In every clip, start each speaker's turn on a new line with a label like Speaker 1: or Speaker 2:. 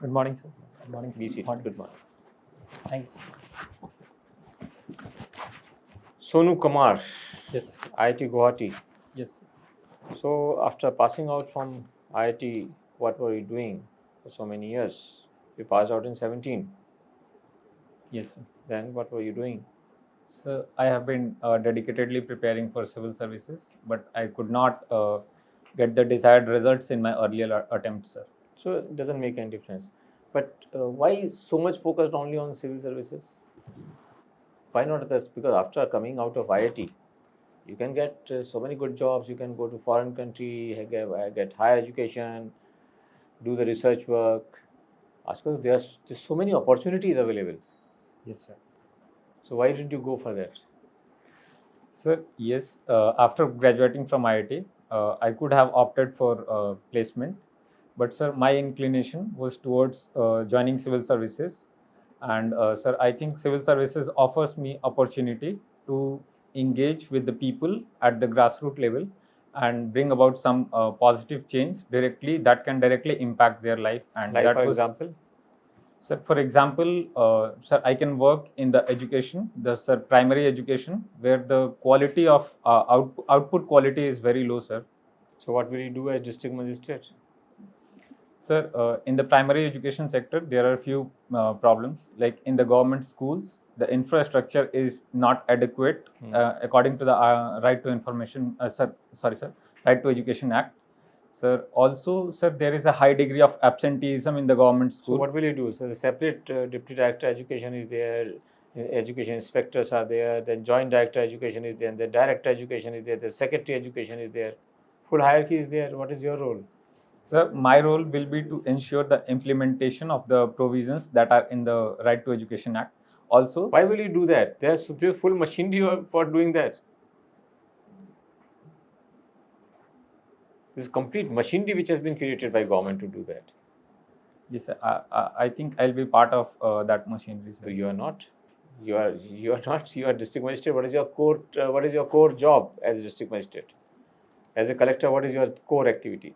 Speaker 1: Good morning, sir. Good morning, sir.
Speaker 2: Be seated.
Speaker 1: Morning,
Speaker 2: Good
Speaker 1: sir.
Speaker 2: morning.
Speaker 1: Thank you, sir.
Speaker 2: Sonu Kumar,
Speaker 1: Yes, sir.
Speaker 2: IIT Guwahati.
Speaker 1: Yes, sir.
Speaker 2: So, after passing out from IIT, what were you doing for so many years? You passed out in 17.
Speaker 1: Yes, sir.
Speaker 2: Then, what were you doing?
Speaker 1: So I have been dedicatedly preparing for civil services, but I could not get the desired results in my earlier attempts, sir.
Speaker 2: So, it doesn't make any difference. But why so much focused only on civil services? Why not others? Because after coming out of IIT, you can get so many good jobs. You can go to foreign country, get higher education, do the research work. Askal, there's so many opportunities available.
Speaker 1: Yes, sir.
Speaker 2: So why didn't you go for that?
Speaker 1: Sir, yes. After graduating from IIT, I could have opted for placement, but sir, my inclination was towards joining civil services, and sir, I think civil services offers me opportunity to engage with the people at the grassroots level and bring about some positive change directly that can directly impact their life, and
Speaker 2: Like
Speaker 1: that
Speaker 2: for
Speaker 1: was.
Speaker 2: example,
Speaker 1: Sir, for example, sir, I can work in the education, the sir primary education, where the quality of output quality is very low, sir.
Speaker 2: so what will you do as district magistrate?
Speaker 1: Sir, in the primary education sector, there are a few problems. Like in the government schools, the infrastructure is not adequate according to the Right to Information, Right to Education Act. Sir, also, sir, there is a high degree of absenteeism in the government school.
Speaker 2: So what will you do? So the separate deputy director education is there, education inspectors are there, then joint director education is there, the director education is there, the secretary education is there, full hierarchy is there. What is your role?
Speaker 1: Sir, my role will be to ensure the implementation of the provisions that are in the Right to Education Act. Also,
Speaker 2: why will you do that? There's full machinery for doing that. This complete machinery which has been created by government to do that.
Speaker 1: Yes, sir. I think I'll be part of that machinery, sir.
Speaker 2: So you are not. You are not. You are district magistrate. What is your core? What is your core job as a district magistrate? As a collector, what is your core activity?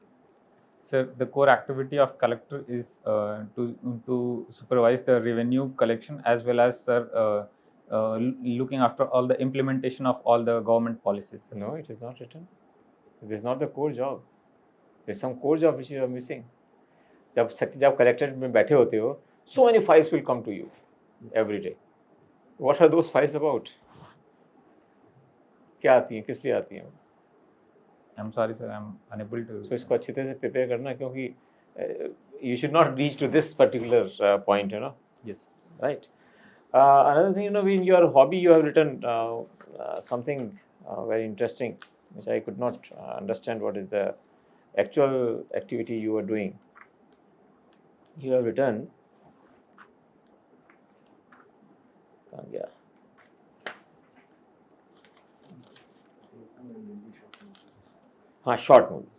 Speaker 1: Sir, the core activity of collector is to supervise the revenue collection as well as, sir, looking after all the implementation of all the government policies, sir.
Speaker 2: No, it is not written. It is not the core job. There is some core job which you are missing. जब collector में बैठे होते हो, so many files will come to you every day. What are those files about? क्या आती हैं? किस लिए आती हैं?
Speaker 1: I'm sorry, sir. I'm unable to.
Speaker 2: So इसको अच्छी तरह से prepare करना, क्योंकि you should not reach to this particular point, you know.
Speaker 1: Yes.
Speaker 2: Right. Another thing, you know, in your hobby, you have written something very interesting, which I could not understand what is the actual activity you were doing. You have written, short movies.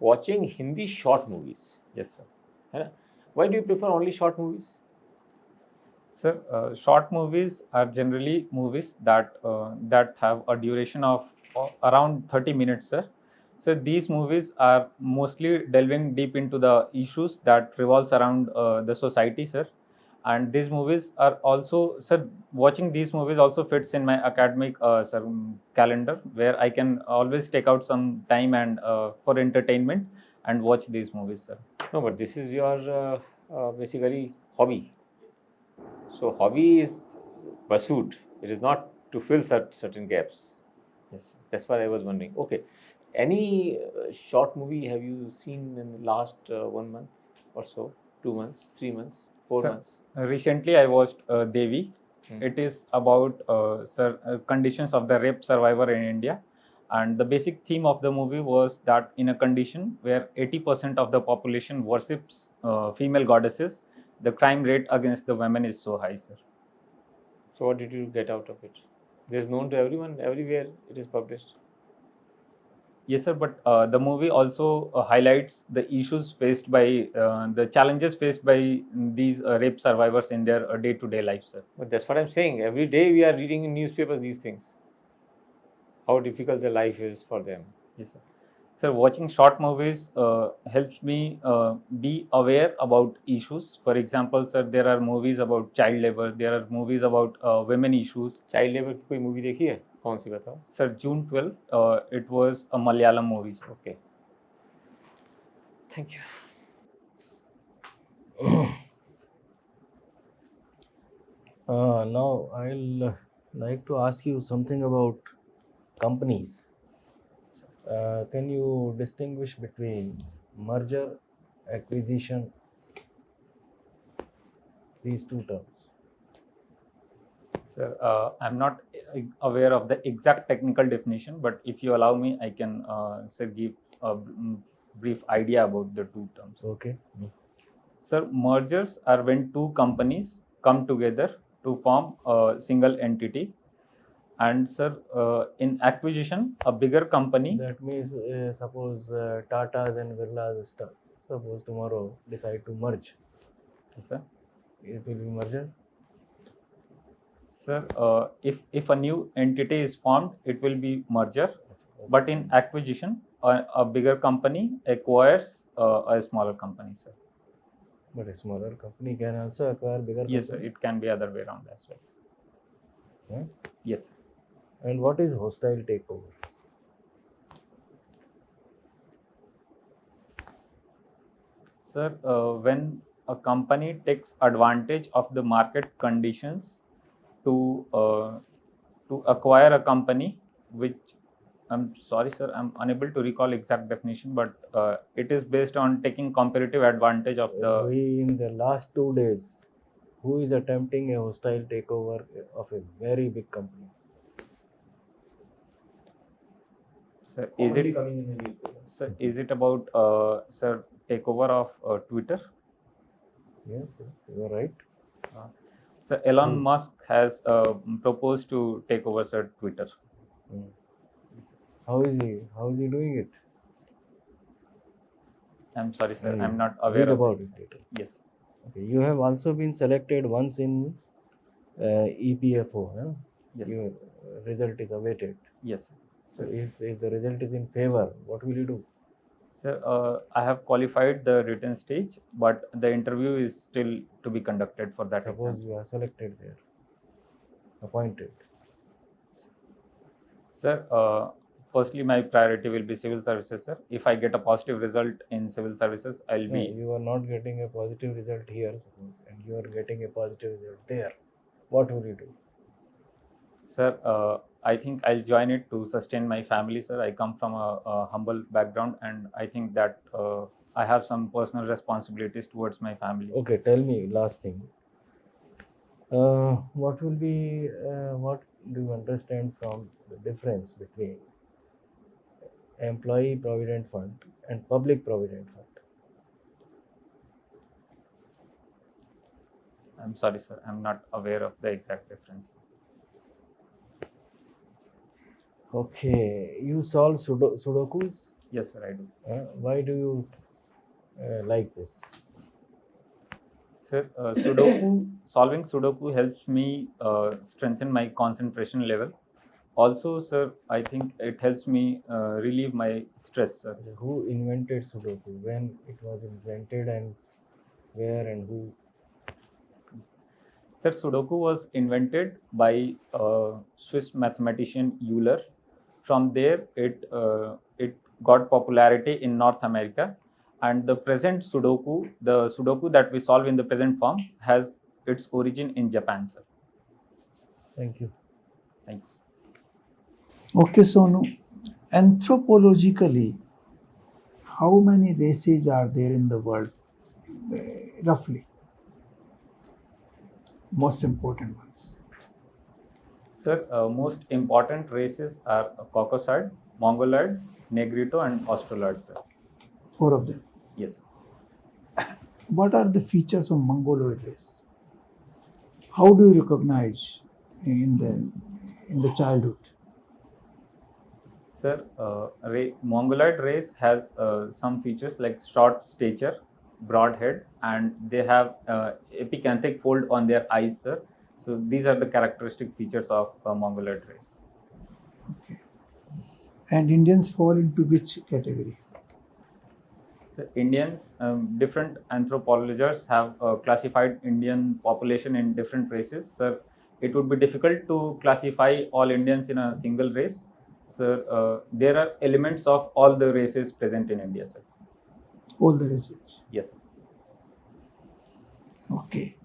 Speaker 2: Watching Hindi short movies.
Speaker 1: Yes, sir.
Speaker 2: Why do you prefer only short movies?
Speaker 1: Sir, short movies are generally movies that have a duration of around 30 minutes, sir. So these movies are mostly delving deep into the issues that revolves around the society, sir. And these movies are also, sir, watching these movies also fits in my academic calendar, where I can always take out some time and for entertainment and watch these movies, sir.
Speaker 2: No, but this is your basically hobby. So hobby is pursuit. It is not to fill certain gaps.
Speaker 1: Yes.
Speaker 2: That's what I was wondering. Okay. Any short movie have you seen in the last 1 month or so? 2 months, 3 months, 4 months?
Speaker 1: Recently, I watched Devi. It is about conditions of the rape survivor in India. And the basic theme of the movie was that in a condition where 80% of the population worships female goddesses, the crime rate against the women is so high, sir.
Speaker 2: So what did you get out of it? It is known to everyone, everywhere it is published.
Speaker 1: Yes, sir, but the movie also highlights the issues faced by, the challenges faced by these rape survivors in their day-to-day life, sir.
Speaker 2: But that's what I'm saying. Every day we are reading in newspapers these things. How difficult the life is for them.
Speaker 1: Yes, sir. Sir, watching short movies helps me be aware about issues. For example, sir, there are movies about child labor. There are movies about women issues.
Speaker 2: Child labour की कोई movie देखी है? कौन सी बताओ?
Speaker 1: Sir, June 12, it was a Malayalam movie. Sir.
Speaker 2: Okay. Thank you.
Speaker 3: Now I'll like to ask you something about companies. Can you distinguish between merger, acquisition, these two terms?
Speaker 1: Sir, I'm not aware of the exact technical definition, but if you allow me, I can sir, give a brief idea about the two terms.
Speaker 3: Okay.
Speaker 1: Sir, mergers are when two companies come together to form a single entity. And sir, in acquisition, a bigger company.
Speaker 3: That means suppose Tata's and Birla's suppose tomorrow decide to merge.
Speaker 1: Yes, sir.
Speaker 3: It will be merger.
Speaker 1: Sir, if a new entity is formed, it will be merger. But in acquisition, a bigger company acquires a smaller company, sir.
Speaker 3: But a smaller company can also acquire bigger
Speaker 1: Yes,
Speaker 3: company?
Speaker 1: sir. It can be other way around as well.
Speaker 3: Huh?
Speaker 1: Yes.
Speaker 3: And what is hostile takeover?
Speaker 1: Sir, when a company takes advantage of the market conditions to acquire a company, which I'm sorry, sir, I'm unable to recall exact definition, but it is based on taking comparative advantage of the.
Speaker 3: In the last 2 days, who is attempting a hostile takeover of a very big company?
Speaker 1: Sir, is it
Speaker 3: coming in the newspaper?
Speaker 1: sir? Is it about sir takeover of Twitter?
Speaker 3: Yes, you are right.
Speaker 1: So Elon Musk has proposed to take over sir Twitter.
Speaker 3: How is he doing it?
Speaker 1: I'm sorry, sir.
Speaker 3: And
Speaker 1: I'm not aware
Speaker 3: read
Speaker 1: of
Speaker 3: about
Speaker 1: it.
Speaker 3: it.
Speaker 1: Yes.
Speaker 3: Okay. You have also been selected once in EPFO. Huh?
Speaker 1: Yes.
Speaker 3: Your result is awaited.
Speaker 1: Yes.
Speaker 3: So if the result is in favor, what will you do?
Speaker 1: Sir, I have qualified the written stage, but the interview is still to be conducted for that
Speaker 3: Suppose
Speaker 1: exam.
Speaker 3: you are selected there, appointed.
Speaker 1: Sir, firstly, my priority will be civil services, sir. If I get a positive result in civil services, I'll
Speaker 3: No,
Speaker 1: be.
Speaker 3: you are not getting a positive result here, suppose, and you are getting a positive result there. What will you do?
Speaker 1: Sir, I think I'll join it to sustain my family, sir. I come from a humble background, and I think that I have some personal responsibilities towards my family.
Speaker 3: Okay, tell me last thing. What will be what do you understand from the difference between employee provident fund and public provident fund?
Speaker 1: I'm sorry, sir. I'm not aware of the exact difference.
Speaker 3: Okay, you solve sudokus?
Speaker 1: Yes, sir, I do.
Speaker 3: Why do you like this?
Speaker 1: Sir, solving Sudoku helps me strengthen my concentration level. Also, sir, I think it helps me relieve my stress, sir.
Speaker 3: Who invented Sudoku? When it was invented and where and who?
Speaker 1: Sir, Sudoku was invented by Swiss mathematician Euler. From there, it got popularity in North America, and the present Sudoku, the Sudoku that we solve in the present form, has its origin in Japan, sir.
Speaker 3: Thank you.
Speaker 1: Thank you.
Speaker 4: Okay, Sonu. Anthropologically, how many races are there in the world, roughly? Most important ones.
Speaker 1: Sir, most important races are Caucasoid, Mongoloid, Negrito, and Australoid, sir.
Speaker 4: 4 of them.
Speaker 1: Yes.
Speaker 4: What are the features of Mongoloid race? How do you recognize in the childhood?
Speaker 1: Sir, Mongoloid race has some features like short stature, broad head, and they have epicanthic fold on their eyes, sir. So these are the characteristic features of Mongoloid race.
Speaker 4: Okay. And Indians fall into which category?
Speaker 1: So Indians, different anthropologists have classified Indian population in different races. So it would be difficult to classify all Indians in a single race. So there are elements of all the races present in India, sir.
Speaker 4: All the research.
Speaker 1: Yes.
Speaker 4: Okay.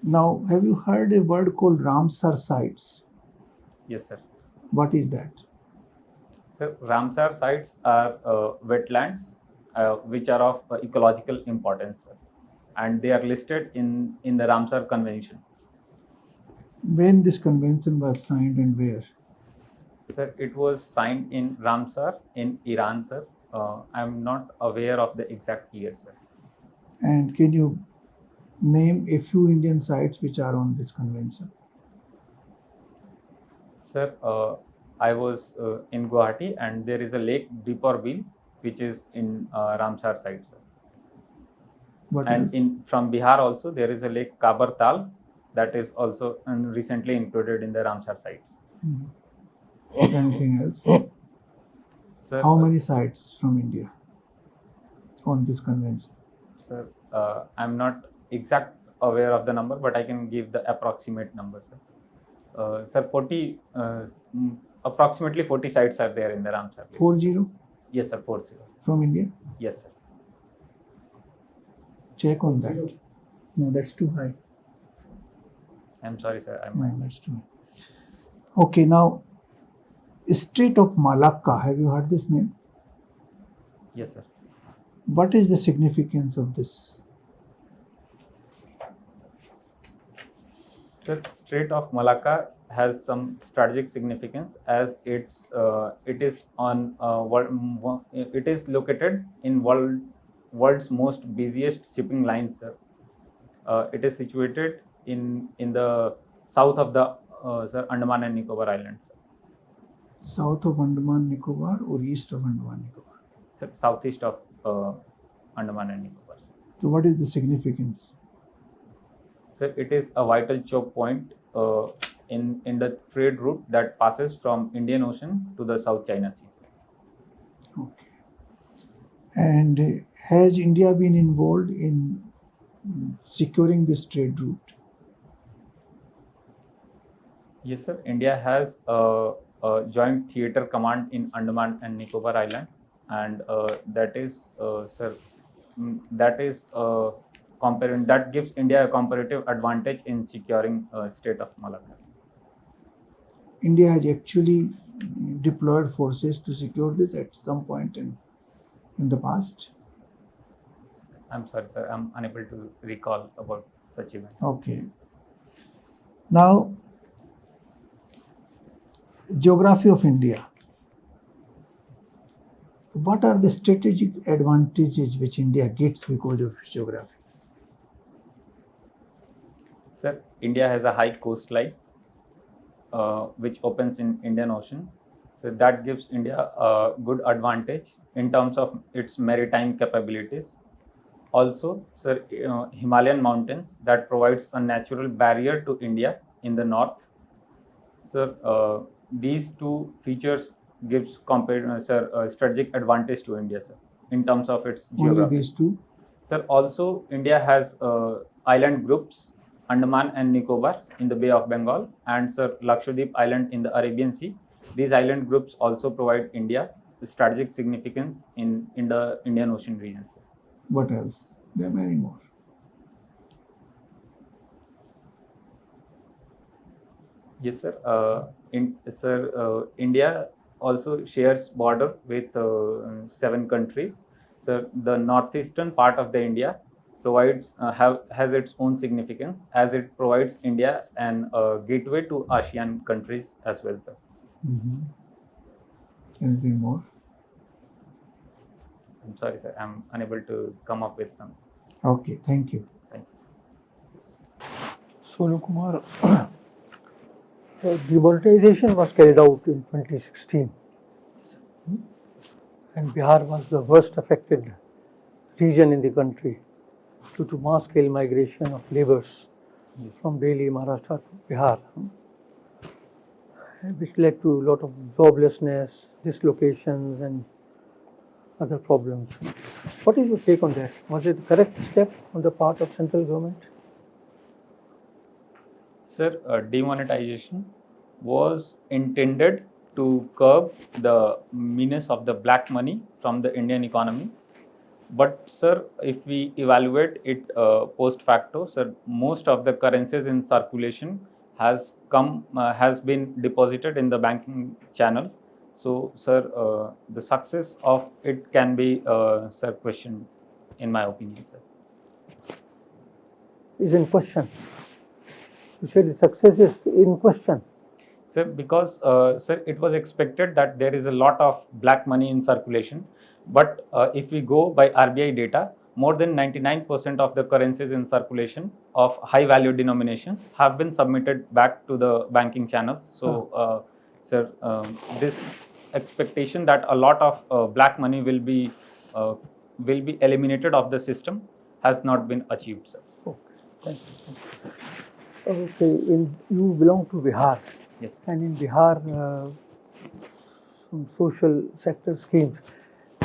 Speaker 4: Now, have you heard a word called Ramsar sites?
Speaker 1: Yes, sir.
Speaker 4: What is that?
Speaker 1: So Ramsar sites are wetlands which are of ecological importance, sir, and they are listed in the Ramsar Convention.
Speaker 4: When this convention was signed and where?
Speaker 1: Sir, it was signed in Ramsar in Iran, sir. I'm not aware of the exact year, sir.
Speaker 4: And can you name a few Indian sites which are on this convention?
Speaker 1: Sir, I was in Guwahati, and there is a lake Deeporbil, which is in Ramsar site, sir.
Speaker 4: What
Speaker 1: And
Speaker 4: else?
Speaker 1: from Bihar also there is a lake Kabar Tal that is also recently included in the Ramsar sites.
Speaker 4: Anything else?
Speaker 1: Sir,
Speaker 4: How many sites from India on this convention?
Speaker 1: Sir, I'm not exact aware of the number, but I can give the approximate number, sir. Sir, 40, approximately 40 sites are there in the Ramsar list.
Speaker 4: 40
Speaker 1: Yes, sir, 40.
Speaker 4: from India?
Speaker 1: Yes, sir.
Speaker 4: Check on that. No, that's too high.
Speaker 1: I'm sorry, sir.
Speaker 4: No, that's too high. Okay, now Strait of Malacca. Have you heard this name?
Speaker 1: Yes, sir.
Speaker 4: What is the significance of this?
Speaker 1: Sir, Strait of Malacca has some strategic significance as it is on it is located in world's most busiest shipping lines, sir. It is situated in the south of the sir, Andaman and Nicobar Islands, sir.
Speaker 4: South of Andaman Nicobar or east of Andaman Nicobar?
Speaker 1: Sir, southeast of Andaman and Nicobar, sir.
Speaker 4: So, what is the significance?
Speaker 1: Sir, it is a vital choke point in the trade route that passes from Indian Ocean to the South China Sea, sir.
Speaker 4: Okay. And has India been involved in securing this trade route?
Speaker 1: Yes, sir. India has a joint theatre command in Andaman and Nicobar Island, and that is, sir, that is that gives India a comparative advantage in securing Strait of Malacca.
Speaker 4: India has actually deployed forces to secure this at some point in the past.
Speaker 1: I'm sorry, sir. I'm unable to recall about such events.
Speaker 4: Okay. Now, geography of India. What are the strategic advantages which India gets because of its geography?
Speaker 1: Sir, India has a high coastline which opens in Indian Ocean. So that gives India a good advantage in terms of its maritime capabilities. Also, sir, Himalayan mountains that provides a natural barrier to India in the north. Sir, these two features gives strategic advantage to India, sir, in terms of its geography.
Speaker 4: Only these two?
Speaker 1: Sir, also India has island groups, Andaman and Nicobar in the Bay of Bengal, and sir, Lakshadweep Island in the Arabian Sea. These island groups also provide India strategic significance in the Indian Ocean region, sir.
Speaker 4: What else? There are many more.
Speaker 1: Yes, sir. India also shares border with 7 countries. So the northeastern part of the India provides has its own significance as it provides India an gateway to ASEAN countries as well, sir.
Speaker 4: Anything more?
Speaker 1: I'm sorry, sir. I'm unable to come up with some.
Speaker 4: Okay, thank you.
Speaker 1: Thank you, sir.
Speaker 5: Sonu Kumar, demonetization was carried out in 2016, and Bihar was the worst affected region in the country due to mass-scale migration of laborers from Delhi, Maharashtra to Bihar. which led to a lot of joblessness, dislocations, and other problems. What is your take on that? Was it a correct step on the part of central government?
Speaker 1: Sir, demonetization was intended to curb the menace of the black money from the Indian economy. But sir, if we evaluate it post facto, sir, most of the currencies in circulation has been deposited in the banking channel. So, sir, the success of it can be, sir, questioned, in my opinion, sir.
Speaker 5: Is in question. You said the success is in question.
Speaker 1: Sir, because sir, it was expected that there is a lot of black money in circulation, but if we go by RBI data, more than 99% of the currencies in circulation of high value denominations have been submitted back to the banking channels. So, sir, this expectation that a lot of black money will be eliminated of the system has not been achieved, sir.
Speaker 5: Okay, thank you. Okay, you belong to Bihar,
Speaker 1: Yes.
Speaker 5: and in Bihar, some social sector schemes,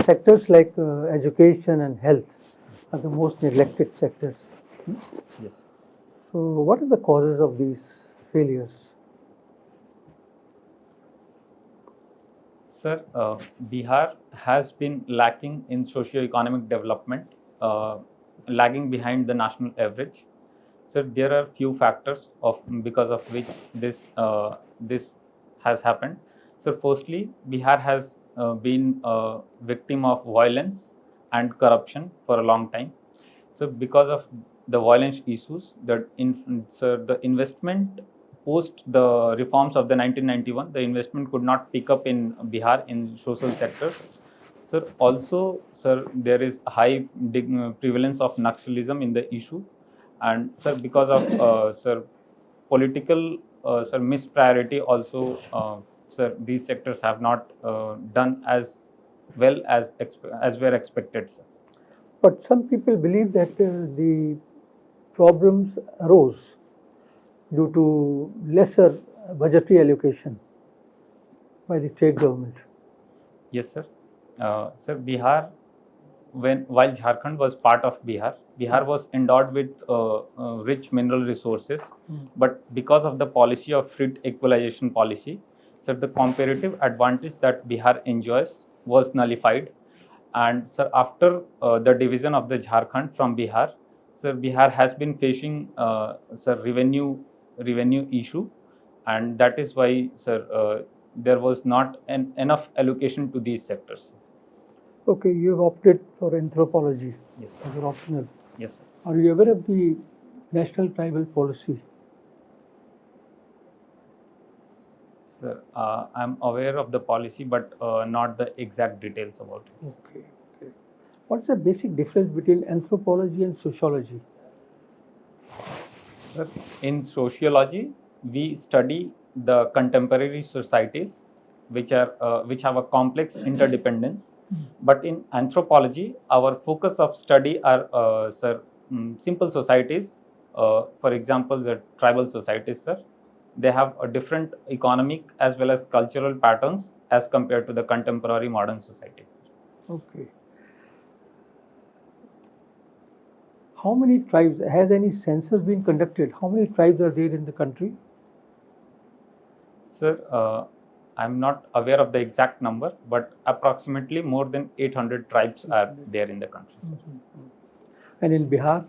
Speaker 5: sectors like education and health are the most neglected sectors.
Speaker 1: Yes.
Speaker 5: So, what are the causes of these failures?
Speaker 1: Sir, Bihar has been lacking in socio-economic development, lagging behind the national average. Sir, there are few factors because of which this has happened. So, firstly, Bihar has been a victim of violence and corruption for a long time. So, because of the violence issues, the investment post the reforms of the 1991, the investment could not pick up in Bihar in social sectors. Sir, also, sir, there is high prevalence of Naxalism in the issue, and sir, because of sir political sir mispriority also, sir, these sectors have not done as well as were expected, sir.
Speaker 5: But some people believe that the problems arose due to lesser budgetary allocation by the state government.
Speaker 1: Yes, sir. Sir, Bihar, while Jharkhand was part of Bihar, Bihar was endowed with rich mineral resources, but because of the policy of free equalization policy, sir, the comparative advantage that Bihar enjoys was nullified. And sir, after the division of the Jharkhand from Bihar, sir, Bihar has been facing sir revenue issue, and that is why, sir, there was not enough allocation to these sectors.
Speaker 5: Okay, you have opted for anthropology
Speaker 1: Yes, sir.
Speaker 5: as an optional.
Speaker 1: Yes, sir.
Speaker 5: Are you aware of the national tribal policy?
Speaker 1: Sir, I'm aware of the policy, but not the exact details about it.
Speaker 5: Okay, okay. What's the basic difference between anthropology and sociology?
Speaker 1: Sir, in sociology, we study the contemporary societies which have a complex interdependence. But in anthropology, our focus of study are sir, simple societies. For example, the tribal societies, sir. They have a different economic as well as cultural patterns as compared to the contemporary modern societies.
Speaker 5: Okay. How many tribes, has any census been conducted? How many tribes are there in the country?
Speaker 1: Sir, I'm not aware of the exact number, but approximately more than 800 tribes are there in the country, sir.
Speaker 5: And in Bihar?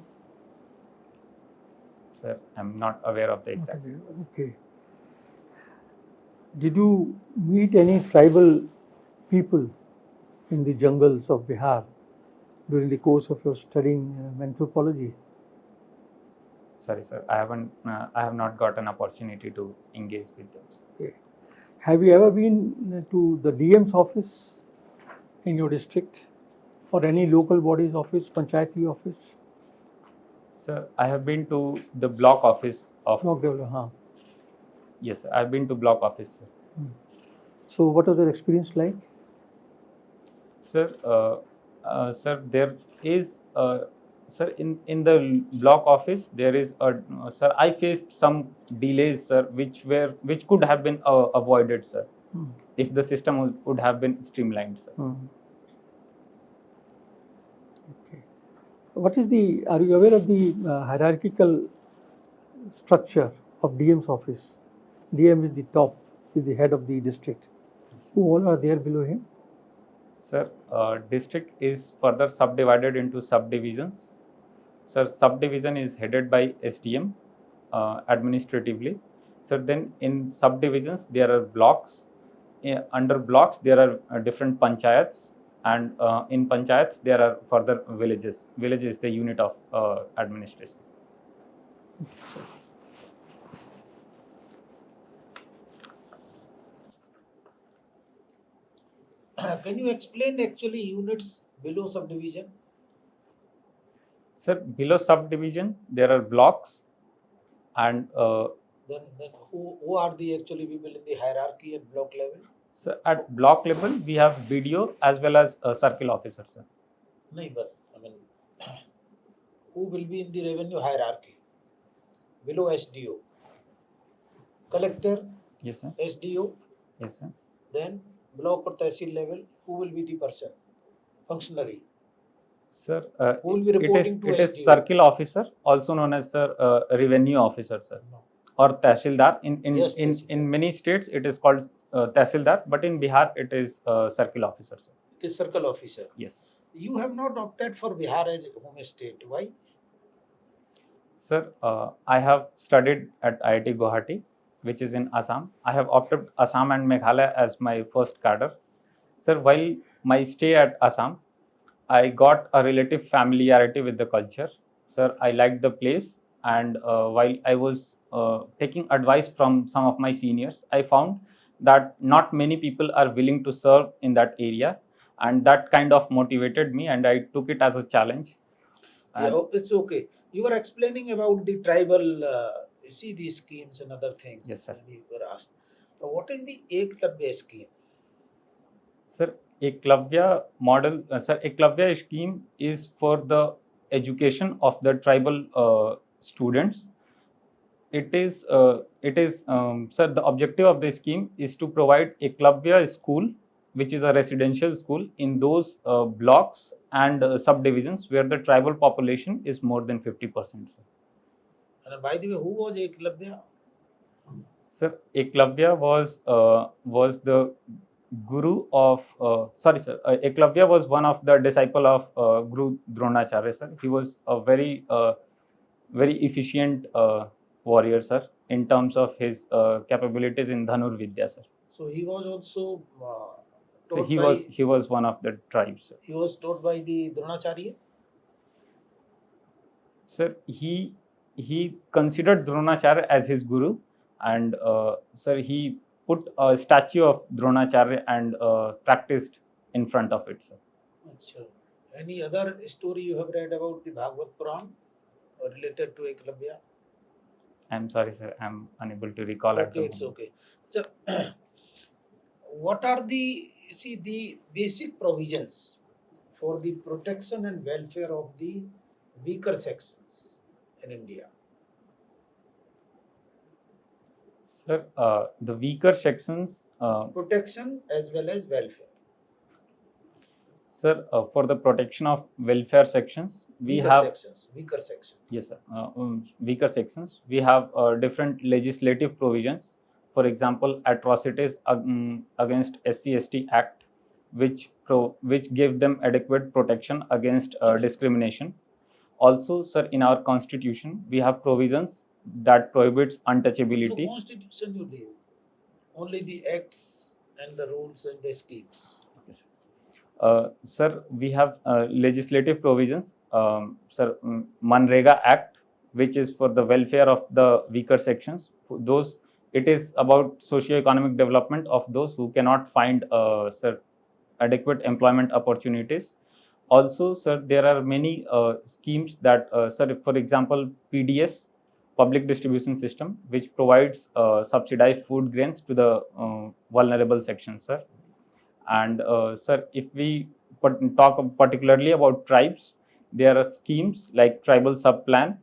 Speaker 1: Sir, I'm not aware of the exact numbers.
Speaker 5: Okay. Did you meet any tribal people in the jungles of Bihar during the course of your studying anthropology?
Speaker 1: Sorry, sir, I have not got an opportunity to engage with them, sir.
Speaker 5: Okay. Have you ever been to the DM's office in your district or any local body's office, panchayati office?
Speaker 1: Sir, I have been to the block office of.
Speaker 5: Block development, huh?
Speaker 1: Yes, sir, I have been to block office, sir.
Speaker 5: So, what was your experience like?
Speaker 1: Sir, sir, there is Sir, in the block office, there is a sir. I faced some delays, sir, which could have been avoided, sir,
Speaker 5: Hmm.
Speaker 1: if the system would have been streamlined, sir.
Speaker 5: Okay. What is the? Are you aware of the hierarchical structure of DM's office? DM is the top, is the head of the district. Who all are there below him?
Speaker 1: Sir, district is further subdivided into subdivisions. Sir, subdivision is headed by SDM administratively. So then in subdivisions there are blocks. Under blocks there are different panchayats, and in panchayats there are further villages. Village is the unit of administration.
Speaker 6: Can you explain actually units below subdivision?
Speaker 1: Sir, below subdivision there are blocks, and
Speaker 6: Then who are the actually people in the hierarchy at block level?
Speaker 1: so at block level we have BDO as well as circle officer, sir.
Speaker 6: No, but I mean, who will be in the revenue hierarchy? Below SDO, collector,
Speaker 1: Yes, sir.
Speaker 6: SDO,
Speaker 1: Yes, sir.
Speaker 6: then block or tehsil level, who will be the person? Functionary.
Speaker 1: Sir,
Speaker 6: Who will be
Speaker 1: it is
Speaker 6: reporting to
Speaker 1: it is
Speaker 6: SDO?
Speaker 1: circle officer, also known as sir revenue officer, sir,
Speaker 6: No.
Speaker 1: or tehsildar.
Speaker 6: Yes,
Speaker 1: In
Speaker 6: tehsildar.
Speaker 1: many states it is called tehsildar, but in Bihar it is circle officer, sir.
Speaker 6: It is circle officer.
Speaker 1: Yes,
Speaker 6: You have not opted for Bihar as home state. Why?
Speaker 1: sir. I have studied at IIT Guwahati, which is in Assam. I have opted Assam and Meghalaya as my first cadre, sir. While my stay at Assam, I got a relative familiarity with the culture. Sir, I liked the place, and while I was taking advice from some of my seniors, I found that not many people are willing to serve in that area, and that kind of motivated me, and I took it as a challenge.
Speaker 6: Yeah,
Speaker 1: And
Speaker 6: it's okay. You were explaining about the tribal, you see these schemes and other things.
Speaker 1: Yes, sir.
Speaker 6: And you were asked, what is the Eklavya scheme?
Speaker 1: sir, Eklavya model, sir, Eklavya scheme is for the education of the tribal students. Sir, the objective of the scheme is to provide a Eklavya school, which is a residential school in those blocks and subdivisions where the tribal population is more than 50%. Sir,
Speaker 6: And by the way, who was Eklavya?
Speaker 1: sir, Eklavya was the guru of sorry, sir. Eklavya was one of the disciple of Guru Dronacharya, sir. He was a very efficient warrior, sir, in terms of his capabilities in Dhanur Vidya, sir.
Speaker 6: So he was also
Speaker 1: So
Speaker 6: taught
Speaker 1: he was one of the tribes, sir.
Speaker 6: he was taught by the Dronacharya.
Speaker 1: Sir, he considered Dronacharya as his guru, and sir, he put a statue of Dronacharya and practiced in front of it, sir.
Speaker 6: Achha. Any other story you have read about the Bhagavad Puran or related to Eklavya?
Speaker 1: I'm sorry, sir. I'm unable to recall at the
Speaker 6: Okay, it's
Speaker 1: moment.
Speaker 6: okay. So, what are the basic provisions for the protection and welfare of the weaker sections in India?
Speaker 1: Sir, the weaker sections,
Speaker 6: Protection as well as welfare.
Speaker 1: sir, for the protection of welfare sections, we
Speaker 6: Weaker
Speaker 1: have
Speaker 6: sections. Weaker sections.
Speaker 1: yes, sir. Weaker sections. We have different legislative provisions. For example, atrocities against SC/ST Act, which give them adequate protection against discrimination. Also, sir, in our constitution, we have provisions that prohibits
Speaker 6: No
Speaker 1: untouchability.
Speaker 6: constitution you leave. Only the acts and the rules and the schemes.
Speaker 1: Yes, sir. Sir, we have legislative provisions. Sir, Manrega Act, which is for the welfare of the weaker sections. Those it is about socio-economic development of those who cannot find sir, adequate employment opportunities. Also, sir, there are many schemes that, sir, for example, PDS, Public Distribution System, which provides subsidized food grains to the vulnerable sections, sir. And sir, if we talk particularly about tribes, there are schemes like Tribal Sub-Plan,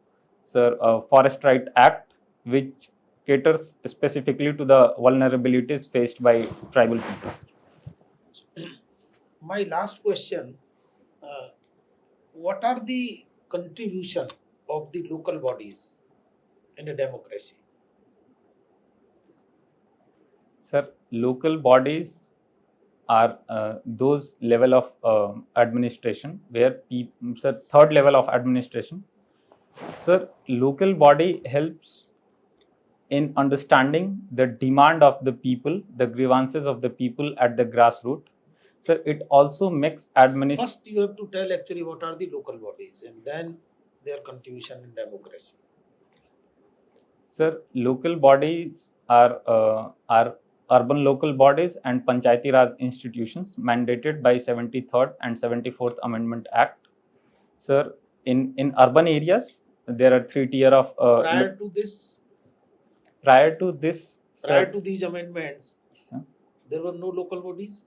Speaker 1: sir, Forest Right Act, which caters specifically to the vulnerabilities faced by tribal people.
Speaker 6: My last question, uh, what are the contribution of the local bodies in a democracy?
Speaker 1: Sir, local bodies are those level of administration where sir, third level of administration. Sir, local body helps in understanding the demand of the people, the grievances of the people at the grassroots. Sir, it also makes administration.
Speaker 6: First, you have to tell actually what are the local bodies and then their contribution in democracy.
Speaker 1: Sir, local bodies are urban local bodies and Panchayati Raj institutions mandated by 73rd and 74th Amendment Act. Sir, in urban areas, there are three tier of
Speaker 6: Prior to this,
Speaker 1: prior to this,
Speaker 6: prior
Speaker 1: sir,
Speaker 6: to these amendments,
Speaker 1: sir,
Speaker 6: there were no local bodies.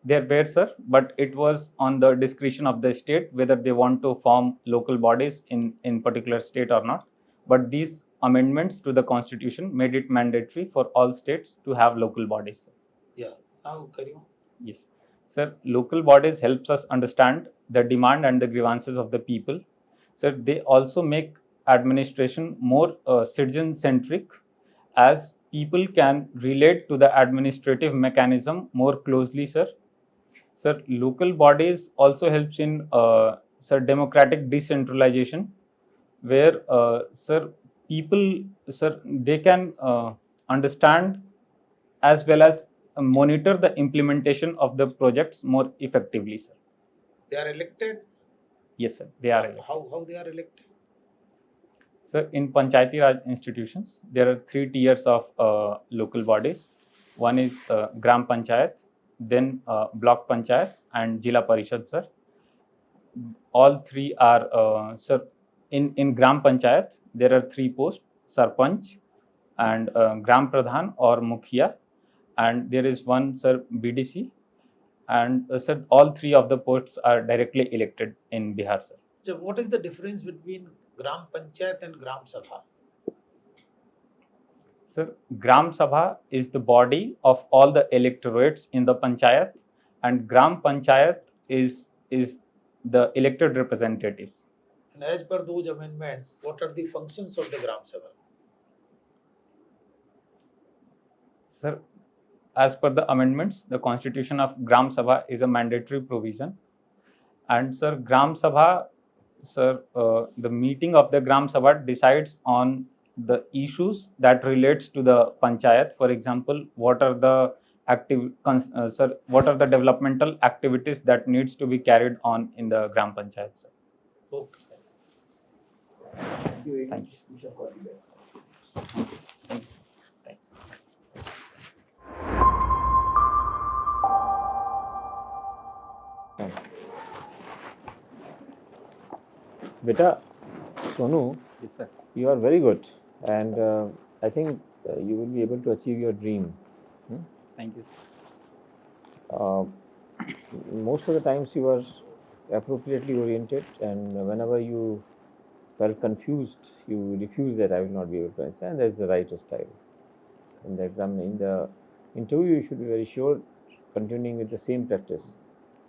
Speaker 1: there were, sir, but it was on the discretion of the state whether they want to form local bodies in particular state or not. But these amendments to the constitution made it mandatory for all states to have local bodies.
Speaker 6: Yeah. Now carry on.
Speaker 1: Yes, sir. Local bodies helps us understand the demand and the grievances of the people. Sir, they also make administration more citizen-centric, as people can relate to the administrative mechanism more closely, sir. Sir, local bodies also helps in sir democratic decentralization, where sir people, sir, they can understand as well as monitor the implementation of the projects more effectively, sir.
Speaker 6: They are elected.
Speaker 1: Yes, sir, they are elected.
Speaker 6: How they are elected?
Speaker 1: Sir, in Panchayati Raj institutions, there are three tiers of local bodies. One is Gram Panchayat, then Block Panchayat, and Jila Parishad, sir. All three are, sir, in Gram Panchayat, there are three posts, Sarpanch and Gram Pradhan or Mukhiya, and there is one, sir, BDC, and sir, all three of the posts are directly elected in Bihar, sir.
Speaker 6: So what is the difference between Gram Panchayat and Gram Sabha?
Speaker 1: Sir, Gram Sabha is the body of all the electorates in the Panchayat, and Gram Panchayat is the elected representatives.
Speaker 6: And as per those amendments, what are the functions of the Gram Sabha?
Speaker 1: Sir, as per the amendments, the constitution of Gram Sabha is a mandatory provision. And sir, Gram Sabha, sir, the meeting of the Gram Sabha decides on the issues that relates to the Panchayat. For example, what are the sir, what are the developmental activities that needs to be carried on in the Gram Panchayat, sir?
Speaker 6: Okay.
Speaker 1: Thank you. Thank you. Thanks. Thanks.
Speaker 2: Beta, Sonu,
Speaker 1: Yes, sir.
Speaker 2: you are very good, and I think you will be able to achieve your dream.
Speaker 1: Thank you, sir.
Speaker 2: Most of the times you are appropriately oriented, and whenever you felt confused, you refuse that I will not be able to answer, and that's the right style. In the exam, in the interview, you should be very sure, continuing with the same practice.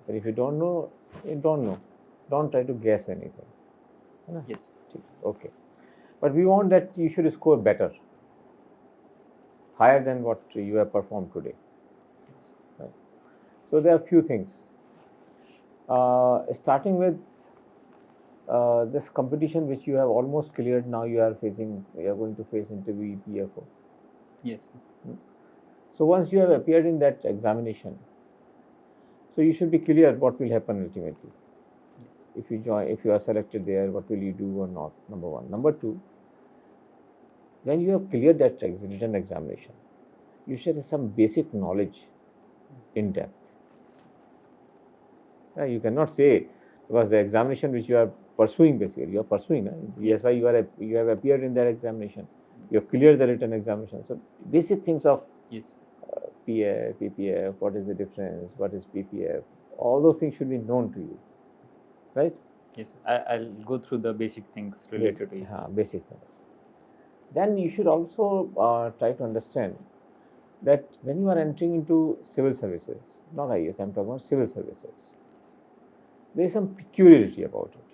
Speaker 2: But if you don't know, you don't know. Don't try to guess anything.
Speaker 1: Yes.
Speaker 2: Okay. But we want that you should score better, higher than what you have performed today. Right. So there are few things. Starting with this competition which you have almost cleared, now you are going to face interview EPFO.
Speaker 1: Yes.
Speaker 2: So once you have appeared in that examination, so you should be clear what will happen ultimately. If you are selected there, what will you do or not? Number one. Number two, when you have cleared that written examination, you should have some basic knowledge in depth. You cannot say, because the examination which you are pursuing, basically you are pursuing. Yes, why you have appeared in that examination, you have cleared the written examination. So basic things of
Speaker 1: Yes.
Speaker 2: PF, PPF, what is the difference, what is PPF, all those things should be known to you, right?
Speaker 1: Yes, I'll go through the basic things related to it.
Speaker 2: Basic things. Then you should also try to understand that when you are entering into civil services, not IAS, I'm talking about civil services, there is some peculiarity about it.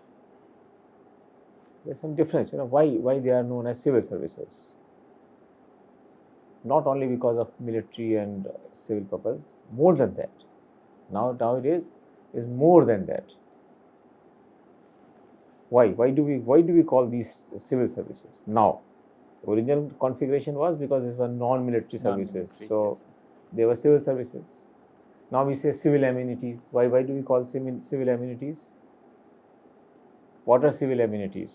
Speaker 2: There is some difference. Why they are known as civil services? Not only because of military and civil purpose, more than that. Nowadays is more than that. Why? Why do we call these civil services now? The original configuration was because these were non-military services,
Speaker 1: Non-military,
Speaker 2: so
Speaker 1: yes.
Speaker 2: they were civil services. Now we say civil amenities. Why do we call civil amenities? What are civil amenities?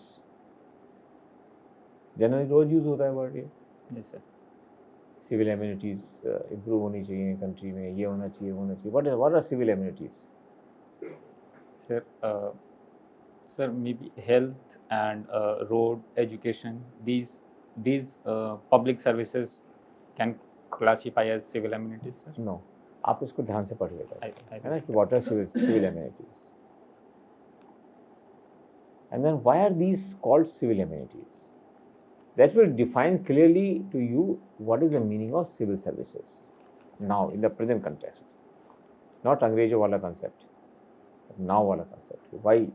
Speaker 2: Generally रोज use होता है word ये.
Speaker 1: Yes, sir.
Speaker 2: Civil amenities improve होनी चाहिए country में, ये होना चाहिए, होना चाहिए. What are civil amenities?
Speaker 1: Sir, sir, maybe health and road, education. These public services can classify as civil amenities, sir.
Speaker 2: No. आप इसको ध्यान से पढ़ लेगा,
Speaker 1: I
Speaker 2: है ना, कि what are civil amenities. And then why are these called civil amenities? That will define clearly to you what is the meaning of civil services now in the present context. Not अंग्रेजों वाला concept, but now वाला concept. Why?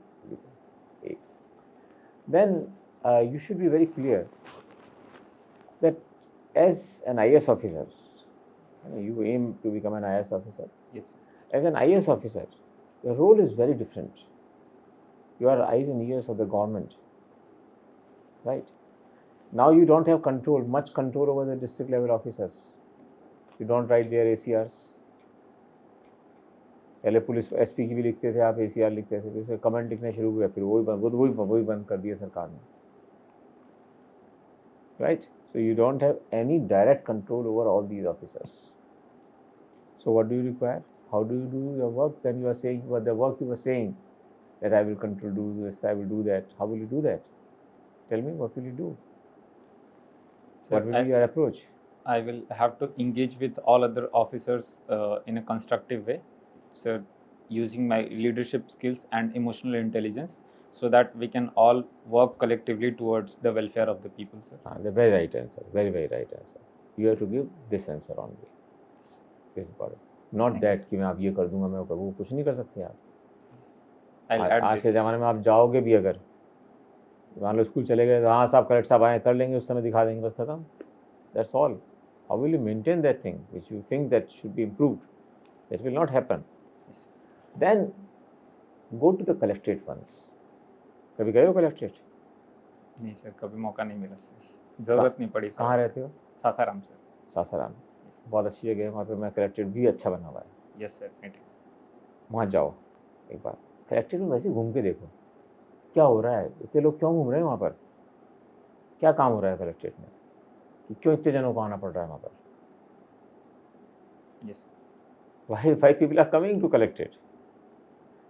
Speaker 2: Then you should be very clear that as an IAS officer, you aim to become an IAS officer.
Speaker 1: Yes.
Speaker 2: As an IAS officer, your role is very different. You are eyes and ears of the government, right? Now you don't have much control over the district level officers. You don't write their ACRs. पहले police SP की भी लिखते थे, आप ACR लिखते थे, फिर comment लिखना शुरू हुआ, फिर वही बंद कर दिया सरकार ने, right? So you don't have any direct control over all these officers. So what do you require? How do you do your work? Then you are saying the work you were saying that I will do this, I will do that. How will you do that? Tell me, what will you do?
Speaker 1: Sir,
Speaker 2: What will be your approach?
Speaker 1: I will have to engage with all other officers in a constructive way, sir, using my leadership skills and emotional intelligence, so that we can all work collectively towards the welfare of the people, sir.
Speaker 2: The very right answer. Very, very right answer. You have to give this answer only. This part. Not
Speaker 1: Thank
Speaker 2: that कि मैं आप ये कर दूंगा, मैं वो कर, वो कुछ नहीं कर सकते आप.
Speaker 1: I'll add
Speaker 2: आज
Speaker 1: this.
Speaker 2: के ज़माने में आप जाओगे भी अगर, मान लो स्कूल चले गए, हाँ साहब कलेक्टर साहब आए, कर लेंगे, उस समय दिखा देंगे, बस खत्म. That's all. How will you maintain that thing which you think that should be improved? That will not happen.
Speaker 1: Yes.
Speaker 2: Then go to the collectorate once. कभी गए हो collectorate?
Speaker 1: नहीं सर, कभी मौका नहीं मिला सर, जरूरत नहीं पड़ी सर.
Speaker 2: कहाँ रहते हो?
Speaker 1: सासाराम सर.
Speaker 2: सासाराम. बहुत अच्छी जगह है, वहाँ पे मैं कलेक्ट्रेट भी अच्छा बना हुआ है.
Speaker 1: Yes sir, it is.
Speaker 2: वहाँ जाओ एक बार, कलेक्ट्रेट में वैसे घूम के देखो क्या हो रहा है, इतने लोग क्यों घूम रहे हैं वहाँ पर, क्या काम हो रहा है कलेक्ट्रेट में, कि क्यों इतने जनों को आना पड़ रहा है वहाँ पर.
Speaker 1: Yes.
Speaker 2: Why people are coming to collectorate?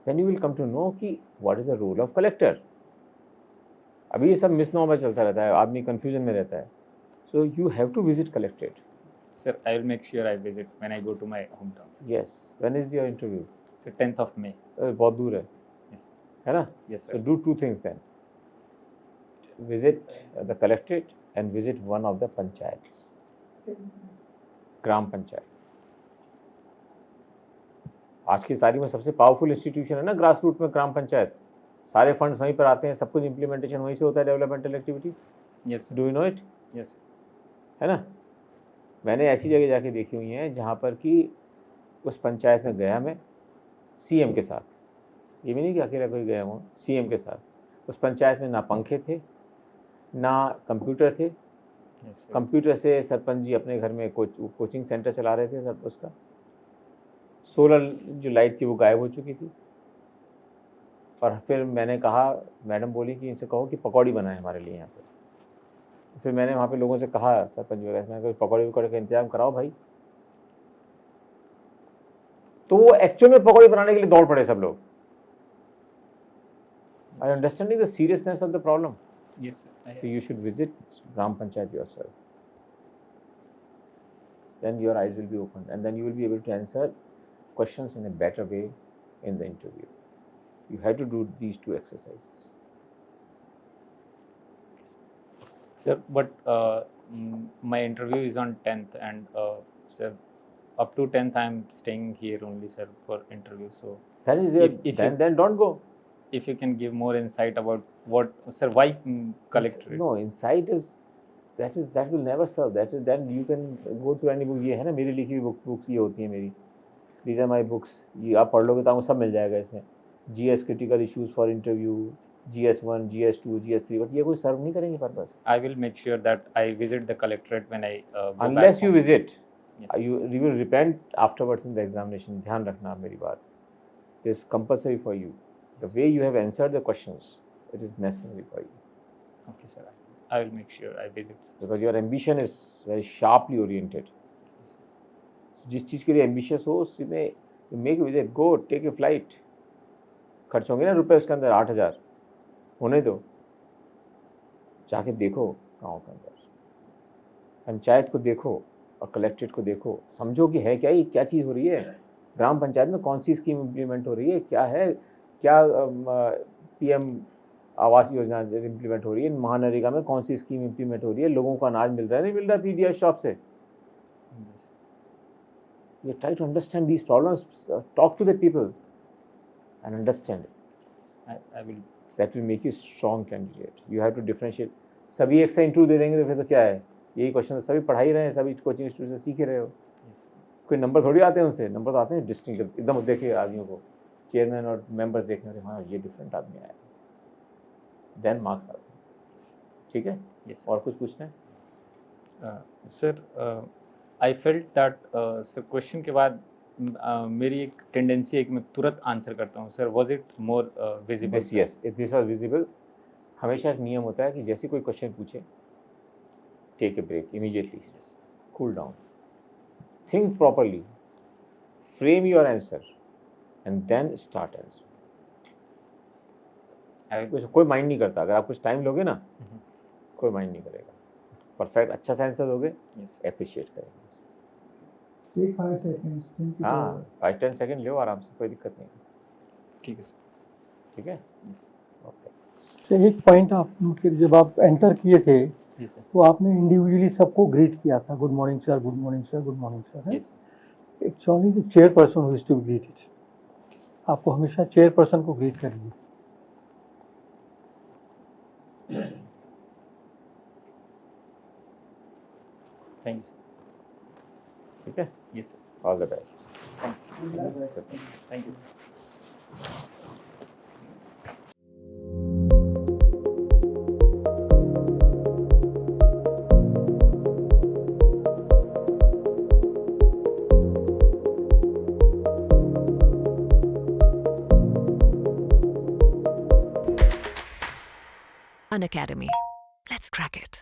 Speaker 2: Then you will come to know कि what is the role of collector. अभी ये सब मिसनॉमर चलता रहता है, आदमी कंफ्यूजन में रहता है. So you have to visit collectorate.
Speaker 1: Sir, I will make sure I visit when I go to my hometown, sir.
Speaker 2: Yes. When is your interview?
Speaker 1: Sir, 10th of May.
Speaker 2: बहुत दूर है.
Speaker 1: Yes.
Speaker 2: है ना?
Speaker 1: Yes, sir.
Speaker 2: So do two things then. Visit the collectorate and visit one of the panchayats. ग्राम पंचायत. आज की तारीख में सबसे पावरफुल इंस्टीट्यूशन है ना ग्रास रूट में ग्राम पंचायत. सारे फंड्स वहीं पर आते हैं, सब कुछ इम्प्लीमेंटेशन वहीं से होता है, developmental activities.
Speaker 1: Yes, sir.
Speaker 2: Do you know it?
Speaker 1: Yes.
Speaker 2: है ना? मैंने ऐसी जगह जाके देखी हुई हैं जहाँ पर कि उस पंचायत में गया मैं सीएम के साथ, ये भी नहीं कि अकेला कोई गया हूँ, सीएम के साथ. उस पंचायत में ना पंखे थे, ना कंप्यूटर थे.
Speaker 1: Yes, sir.
Speaker 2: कंप्यूटर से सरपंच जी अपने घर में कोचिंग सेंटर चला रहे थे. सब उसका सोलर जो लाइट थी वो गायब हो चुकी थी. और फिर मैंने कहा, मैडम बोली कि इनसे कहो कि पकौड़ी बनाए हमारे लिए यहाँ पे. फिर मैंने वहाँ पे लोगों से कहा, सरपंच वगैरह, मैंने कहा पकौड़ी वकौड़ी का इंतजाम कराओ भाई. तो वो एक्चुअल में पकौड़ी बनाने के लिए दौड़ पड़े सब लोग. I understanding the seriousness of the problem.
Speaker 1: Yes, sir.
Speaker 2: So you should visit Gram Panchayat yourself. Then your eyes will be opened and then you will be able to answer questions in a better way in the interview. You have to do these two exercises.
Speaker 1: Sir, but my interview is on 10th, and sir, up to 10th I'm staying here only, sir, for interview. So
Speaker 2: Then is there,
Speaker 1: If
Speaker 2: then don't go.
Speaker 1: if you can give more insight about what, sir, why collectorate?
Speaker 2: No, insight is that will never serve. That is, then you can go to any book. ये है ना मेरी लिखी हुई books ये होती है मेरी. These are my books. ये आप पढ़ लोगे तो आपको सब मिल जाएगा इसमें. GS critical issues for interview, GS1, GS2, GS3. But ये कोई सर्व नहीं करेंगे purpose.
Speaker 1: I will make sure that I visit the collectorate when I go back
Speaker 2: Unless you
Speaker 1: home.
Speaker 2: visit,
Speaker 1: Yes.
Speaker 2: you will repent afterwards in the examination. ध्यान रखना मेरी बात. It is compulsory for you. The way you have answered the questions, it is necessary for you.
Speaker 1: Okay, sir. I will make sure I visit.
Speaker 2: Because your ambition is very sharply oriented.
Speaker 1: Yes, sir.
Speaker 2: जिस चीज़ के लिए ambitious हो उसमें you make a visit, go take a flight. खर्च होंगे ना रुपए उसके अंदर 8,000 होने दो, जाके देखो गाँव के अंदर, पंचायत को देखो और कलेक्ट्रेट को देखो, समझो कि है क्या, ये क्या चीज़ हो रही है, ग्राम पंचायत में कौन सी स्कीम इम्प्लीमेंट हो रही है, क्या है, क्या PM आवास योजना इम्प्लीमेंट हो रही है, महानरेगा में कौन सी स्कीम इम्प्लीमेंट हो रही है, लोगों को अनाज मिल रहा है नहीं मिल रहा PDS शॉप से.
Speaker 1: Yes.
Speaker 2: You try to understand these problems, talk to the people and understand it.
Speaker 1: I will.
Speaker 2: That will make you a strong candidate. You have to differentiate. सभी एक से इंटरव्यू दे देंगे तो फिर तो क्या है, यही क्वेश्चन तो सभी पढ़ा ही रहे हैं, सभी कोचिंग इंस्टीट्यूट से सीख ही रहे हो.
Speaker 1: Yes.
Speaker 2: कोई नंबर थोड़ी आते हैं उनसे, नंबर तो आते हैं डिस्टिंक्ट एकदम देखे आदमियों को, चेयरमैन और मेंबर्स देखने रहे, हाँ ये डिफरेंट आदमी आया, देन मार्क्स आते हैं. ठीक है.
Speaker 1: Yes.
Speaker 2: और कुछ पूछना है?
Speaker 1: Sir, I felt that sir question के बाद मेरी एक टेंडेंसी है कि मैं तुरंत आंसर करता हूँ. Sir, was it more visible?
Speaker 2: Yes, if this was visible. हमेशा एक नियम होता है कि जैसे कोई क्वेश्चन पूछे, take a break immediately, cool down, think properly, frame your answer and then start answer. कोई माइंड नहीं करता. अगर आप कुछ टाइम लोगे ना, कोई माइंड नहीं करेगा. परफेक्ट अच्छा सा आंसर दोगे, एप्रिशिएट करेंगे.
Speaker 4: Take 5 seconds. Think it
Speaker 2: हाँ,
Speaker 4: over.
Speaker 2: 5-10 सेकंड लो आराम से, कोई दिक्कत नहीं.
Speaker 1: ठीक है सर.
Speaker 2: ठीक है.
Speaker 1: Yes.
Speaker 2: ओके.
Speaker 5: तो एक पॉइंट आप नोट कीजिए, जब आप एंटर किए थे
Speaker 1: जी सर.
Speaker 5: तो आपने इंडिविजुअली सबको ग्रीट किया था, good morning sir, good morning sir, good morning sir.
Speaker 1: Yes.
Speaker 5: It's only the chairperson who is to be greeted. आपको हमेशा चेयरपर्सन को ग्रीट करिए.
Speaker 1: Thank you, sir.
Speaker 2: ठीक है.
Speaker 1: Yes, sir.
Speaker 2: All the best.
Speaker 1: Thank you, sir.
Speaker 7: Unacademy. Let's crack it.